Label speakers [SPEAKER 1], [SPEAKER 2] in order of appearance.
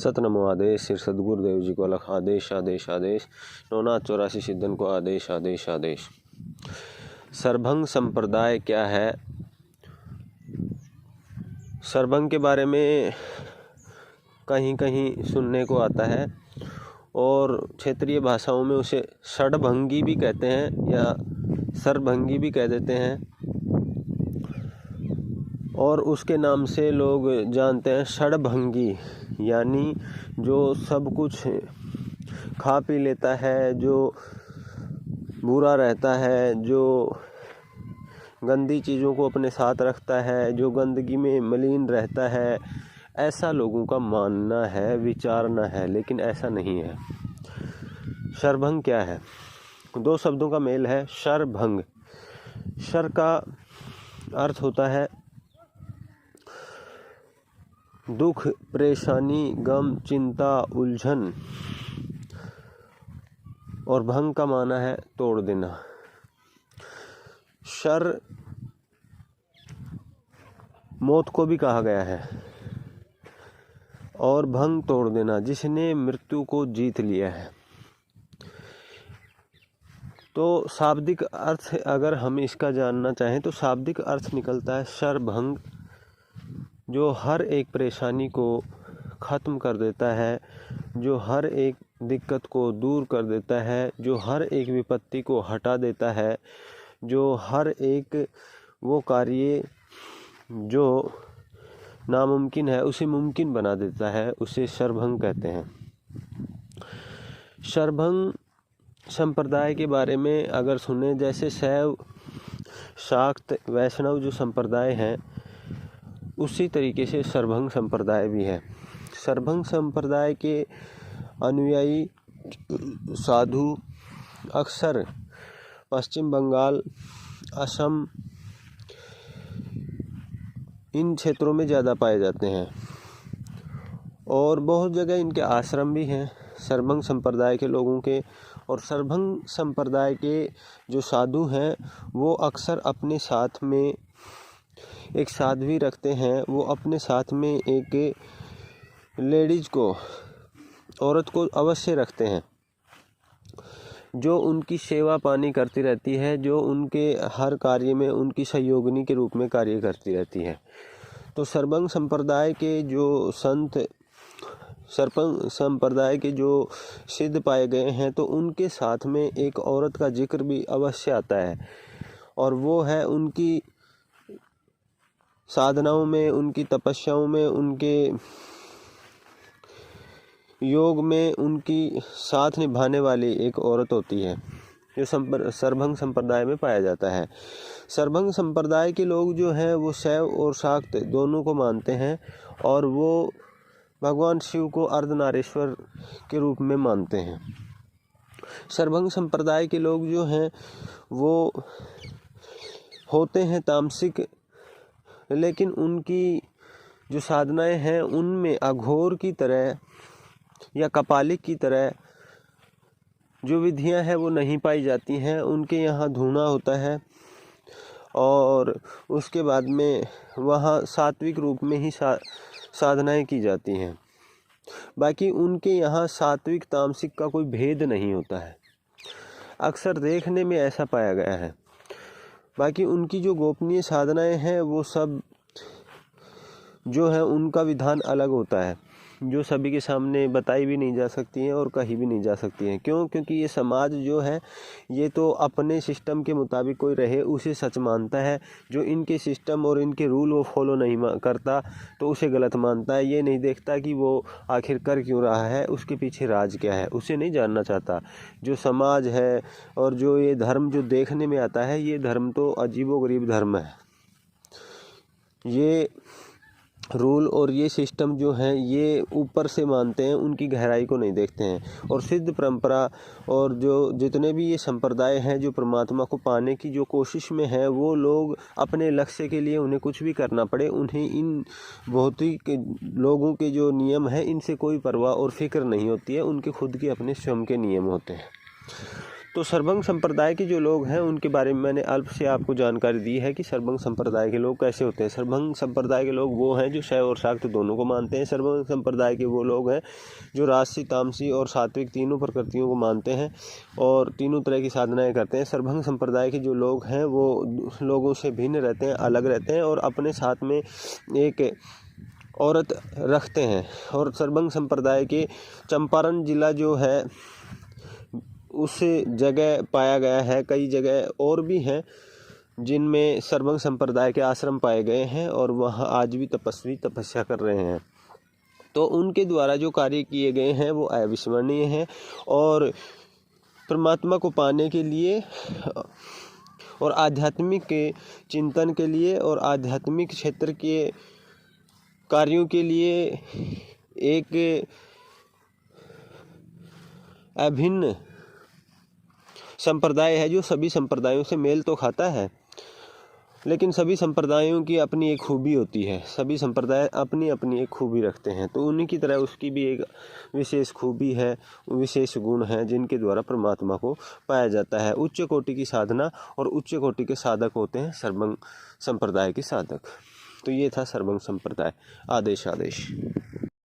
[SPEAKER 1] सतनमो आदेश श्री सद्गुरुदेव जी को अलख आदेश आदेश आदेश। नौनाथ 84 सिद्धन को आदेश आदेश आदेश। सरभंग संप्रदाय क्या है? सरभंग के बारे में कहीं कहीं सुनने को आता है और क्षेत्रीय भाषाओं में उसे षडभंगी भी कहते हैं या सरभंगी भी कह देते हैं, और उसके नाम से लोग जानते हैं षडभंगी, यानी जो सब कुछ खा पी लेता है, जो बुरा रहता है, जो गंदी चीज़ों को अपने साथ रखता है, जो गंदगी में मलिन रहता है, ऐसा लोगों का मानना है, विचारना है, लेकिन ऐसा नहीं है। शरभंग क्या है? दो शब्दों का मेल है, शरभंग। शर का अर्थ होता है दुख, परेशानी, गम, चिंता, उलझन, और भंग का माना है तोड़ देना। शर मौत को भी कहा गया है और भंग तोड़ देना, जिसने मृत्यु को जीत लिया है। तो शाब्दिक अर्थ अगर हम इसका जानना चाहें तो शाब्दिक अर्थ निकलता है शरभंग, जो हर एक परेशानी को ख़त्म कर देता है, जो हर एक दिक्कत को दूर कर देता है, जो हर एक विपत्ति को हटा देता है, जो हर एक वो कार्य जो नामुमकिन है उसे मुमकिन बना देता है, उसे शरभंग कहते हैं। शरभंग संप्रदाय के बारे में अगर सुने, जैसे शैव, शाक्त, वैष्णव जो संप्रदाय हैं, उसी तरीके से शरभंग संप्रदाय भी है। शरभंग संप्रदाय के अनुयायी साधु अक्सर पश्चिम बंगाल, असम, इन क्षेत्रों में ज़्यादा पाए जाते हैं और बहुत जगह इनके आश्रम भी हैं शरभंग संप्रदाय के लोगों के। और शरभंग संप्रदाय के जो साधु हैं वो अक्सर अपने साथ में एक साध्वी रखते हैं, वो अपने साथ में एक लेडीज़ को, औरत को अवश्य रखते हैं, जो उनकी सेवा पानी करती रहती है, जो उनके हर कार्य में उनकी सहयोगिनी के रूप में कार्य करती रहती है। तो शरभंग संप्रदाय के जो संत, शरभंग संप्रदाय के जो सिद्ध पाए गए हैं, तो उनके साथ में एक औरत का जिक्र भी अवश्य आता है, और वो है उनकी साधनाओं में, उनकी तपस्याओं में, उनके योग में उनकी साथ निभाने वाली एक औरत होती है, जो शरभंग संप्रदाय में पाया जाता है। शरभंग संप्रदाय के लोग जो हैं वो शैव और शाक्त दोनों को मानते हैं, और वो भगवान शिव को अर्धनारीश्वर के रूप में मानते हैं। शरभंग संप्रदाय के लोग जो हैं वो होते हैं तामसिक, लेकिन उनकी जो साधनाएं हैं उनमें अघोर की तरह या कपालिक की तरह जो विधियां हैं वो नहीं पाई जाती हैं। उनके यहाँ धूना होता है और उसके बाद में वहाँ सात्विक रूप में ही साधनाएं की जाती हैं। बाकी उनके यहाँ सात्विक तामसिक का कोई भेद नहीं होता है, अक्सर देखने में ऐसा पाया गया है। बाकी उनकी जो गोपनीय साधनाएं हैं वो सब जो है उनका विधान अलग होता है, जो सभी के सामने बताई भी नहीं जा सकती हैं और कही भी नहीं जा सकती हैं। क्यों? क्योंकि ये समाज जो है ये तो अपने सिस्टम के मुताबिक कोई रहे उसे सच मानता है, जो इनके सिस्टम और इनके रूल वो फॉलो नहीं करता तो उसे गलत मानता है। ये नहीं देखता कि वो आखिर कर क्यों रहा है, उसके पीछे राज क्या है, उसे नहीं जानना चाहता। जो समाज है और जो ये धर्म जो देखने में आता है, ये धर्म तो अजीबोगरीब धर्म है। ये रूल और ये सिस्टम जो है ये ऊपर से मानते हैं, उनकी गहराई को नहीं देखते हैं। और सिद्ध परंपरा और जो जितने भी ये संप्रदाय हैं जो परमात्मा को पाने की जो कोशिश में है, वो लोग अपने लक्ष्य के लिए उन्हें कुछ भी करना पड़े, उन्हें इन भौतिक लोगों के जो नियम है इनसे कोई परवाह और फिक्र नहीं होती है। उनके खुद के अपने स्वयं के नियम होते हैं। तो सर्वभंग संप्रदाय के जो लोग हैं उनके बारे में मैंने अल्प से आपको जानकारी दी है कि सर्वभंग संप्रदाय के लोग कैसे होते हैं। सर्वभंग संप्रदाय के लोग वो हैं जो शैव और शाक्त दोनों को मानते हैं। सर्वभंग संप्रदाय के वो लोग हैं जो राजसी, तामसी और सात्विक तीनों प्रकृतियों को मानते हैं और तीनों तरह की साधनाएं करते हैं। सर्वभंग संप्रदाय के जो लोग हैं वो लोगों से भिन्न रहते हैं, अलग रहते हैं और अपने साथ में एक औरत रखते हैं। और सर्वभंग संप्रदाय के चंपारण जिला जो है उस जगह पाया गया है। कई जगह और भी हैं जिनमें सर्वभंग संप्रदाय के आश्रम पाए गए हैं और वहाँ आज भी तपस्वी तपस्या कर रहे हैं। तो उनके द्वारा जो कार्य किए गए हैं वो अविस्मरणीय हैं और परमात्मा को पाने के लिए और आध्यात्मिक के चिंतन के लिए और आध्यात्मिक क्षेत्र के कार्यों के लिए एक अभिन्न संप्रदाय है जो सभी संप्रदायों से मेल तो खाता है, लेकिन सभी संप्रदायों की अपनी एक खूबी होती है। सभी संप्रदाय अपनी अपनी एक खूबी रखते हैं, तो उन्हीं की तरह उसकी भी एक विशेष खूबी है, विशेष गुण है जिनके द्वारा परमात्मा को पाया जाता है। उच्च कोटि की साधना और उच्च कोटि के साधक होते हैं सर्वभंग संप्रदाय के साधक। तो ये था सर्वभंग संप्रदाय। आदेश।